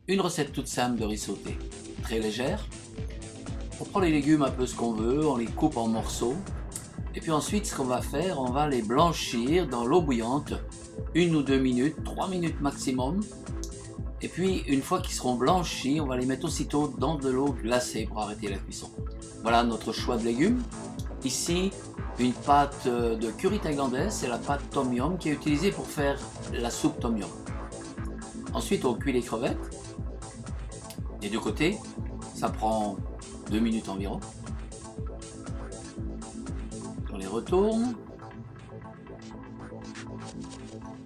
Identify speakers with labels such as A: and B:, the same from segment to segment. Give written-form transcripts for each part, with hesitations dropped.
A: Une recette toute simple de riz sauté, très légère. On prend les légumes un peu ce qu'on veut, on les coupe en morceaux. Et puis ensuite, ce qu'on va faire, on va les blanchir dans l'eau bouillante, 1 ou 2 minutes, 3 minutes maximum. Et puis, une fois qu'ils seront blanchis, on va les mettre aussitôt dans de l'eau glacée pour arrêter la cuisson. Voilà notre choix de légumes. Ici, une pâte de curry thaïlandaise, c'est la pâte tom yum qui est utilisée pour faire la soupe tom yum. Ensuite, on cuit les crevettes. Des deux côtés, ça prend 2 minutes environ. On les retourne.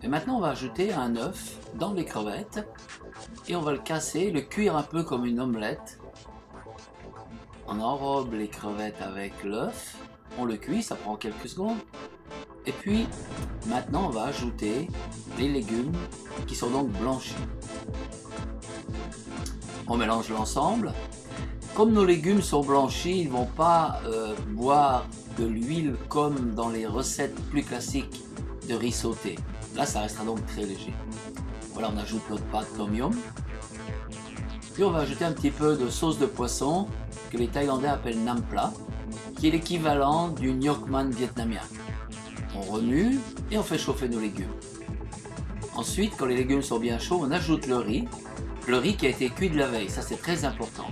A: Et maintenant, on va ajouter un œuf dans les crevettes et on va le casser, le cuire un peu comme une omelette. On enrobe les crevettes avec l'œuf, on le cuit, ça prend quelques secondes. Et puis, maintenant, on va ajouter les légumes qui sont donc blanchis. On mélange l'ensemble. Comme nos légumes sont blanchis, ils ne vont pas boire de l'huile comme dans les recettes plus classiques de riz sauté. Là, ça restera donc très léger. Voilà, on ajoute notre pâte tom yum. Puis on va ajouter un petit peu de sauce de poisson que les Thaïlandais appellent nam pla, qui est l'équivalent du ngoc man vietnamien. On remue et on fait chauffer nos légumes. Ensuite, quand les légumes sont bien chauds, on ajoute le riz qui a été cuit de la veille. Ça, c'est très important.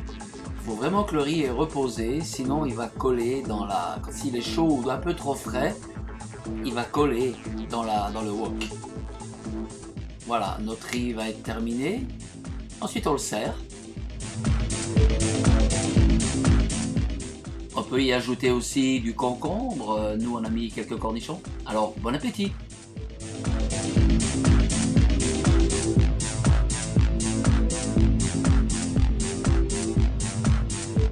A: Il faut vraiment que le riz est reposé, sinon il va coller dans la... S'il est chaud ou un peu trop frais, il va coller dans le wok. Voilà, notre riz va être terminé. Ensuite, on le sert. On peut y ajouter aussi du concombre. Nous, on a mis quelques cornichons. Alors, bon appétit!